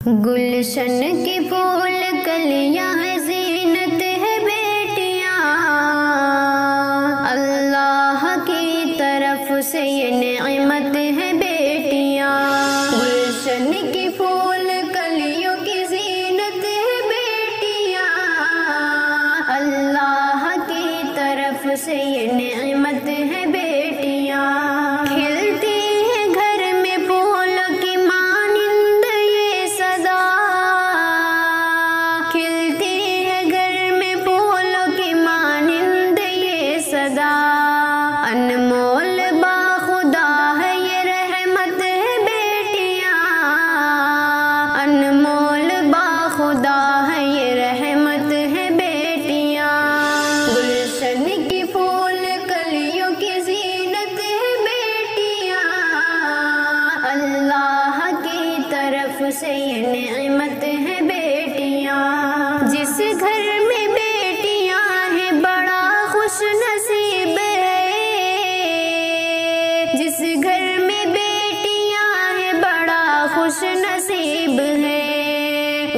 گلشن کے پھول کلیاں ہیں، زینت ہے بیٹیاں، اللہ کی طرف سے یہ نعمت ہے بیٹیاں۔ گلشن کے پھول کلیوں کی زینت ہے بیٹیاں، اللہ کی طرف سے یہ نعمت ہے بیٹیاں۔ کھلتی ہے گھر میں پھولوں کی مانند یہ صدا، کھلتی ہے گھر میں پھولوں کی مانند یہ صدا، انمول باخدا ہے یہ رحمت ہے بیٹیاں، انمول باخدا ہے یہ رحمت ہے بیٹیاں۔ گلشن کی پھول کلیوں کی زینت ہے بیٹیاں، اللہ کی طرف سے یہ نعمت ہے بیٹیاں۔ جس گھر میں بیٹیاں ہیں بڑا خوش نصیب ہے، جس گھر میں بیٹیاں ہیں بڑا خوش نصیب ہے،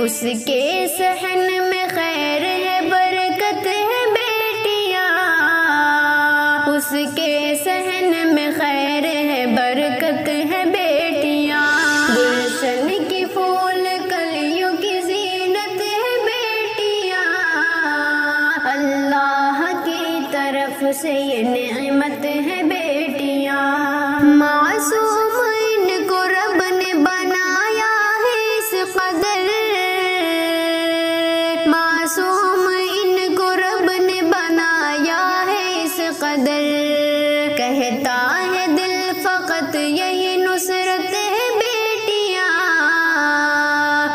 اس کے صحن میں خیر ہے برکت ہے بیٹیاں، اس کے صحن میں خیر ہے برکت ہے بیٹیاں۔ گلشن کی پھول کلیوں کی زینت ہے بیٹیاں، اللہ کی طرف سے یہ نعمت ہے بیٹیاں۔ معصوم ان کو رب نے بنایا ہے اس قدر، معصوم ان کو رب نے بنایا ہے اس قدر، کہتا ہے دل فقط یہی نصرت ہے بیٹیاں،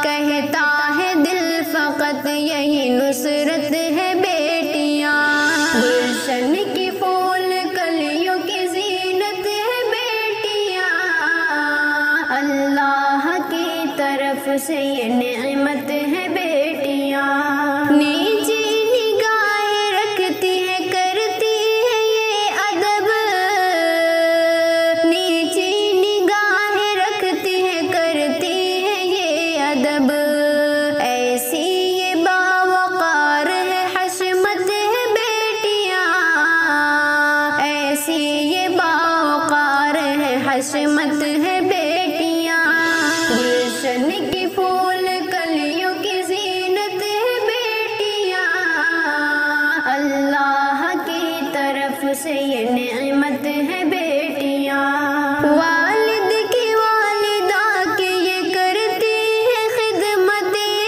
کہتا ہے دل فقط یہی نصرت ہے بیٹیاں۔ گلشن کی پھول کلیوں کی زینت ہے بیٹیاں، اللہ کی طرف سے یہ نعمت ہے بیٹیاں۔ نیچی نگاہیں رکھتی ہے کرتی ہے یہ ادب، نیچی نگاہیں رکھتی ہے کرتی ہے یہ ادب، ایسی یہ باوقار ہے حشمت ہے بیٹیاں، ایسی یہ باوقار ہے حشمت ہے بیٹیاں۔ گلشن کی پھول کلیوں کی زینت ہے بیٹیاں، اللہ کی طرف سے یہ نعمت ہے بیٹیاں۔ والد کی والدہ کی یہ کرتی ہے خدمتیں،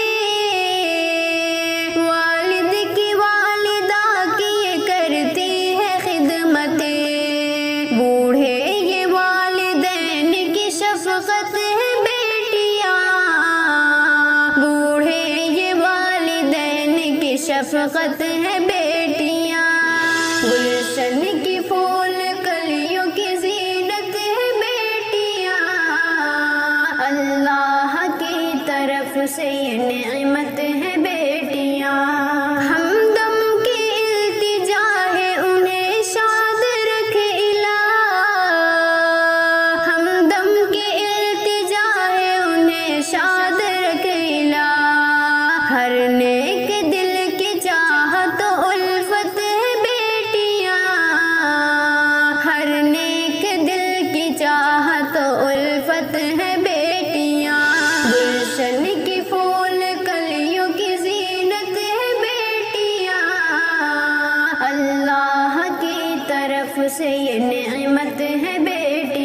والد کی والدہ کی یہ کرتی ہے خدمتیں، بوڑھے یہ والدین کی شفقت ہے بیٹیاں، بوڑھے یہ والدین کی شفقت ہے بیٹیاں۔ گلشن کی پھول کلیوں کی زینت ہے بیٹیاں، اللہ کی طرف سے یہ نعمت ہے بیٹیاں۔ ہمدم کی التجا ہے انہیں شاد رکھ الہ، ہمدم کی التجا ہے انہیں شاد رکھ الہ، ہر نیک دل کی چاہت و الفت ہے بیٹیاں، ہر نیک دل کی چاہت و الفت ہے بیٹیاں۔ گلشن کی پھول کلیوں کی زینت ہے بیٹیاں، اللہ کی طرف سے یہ نعمت ہے بیٹیاں۔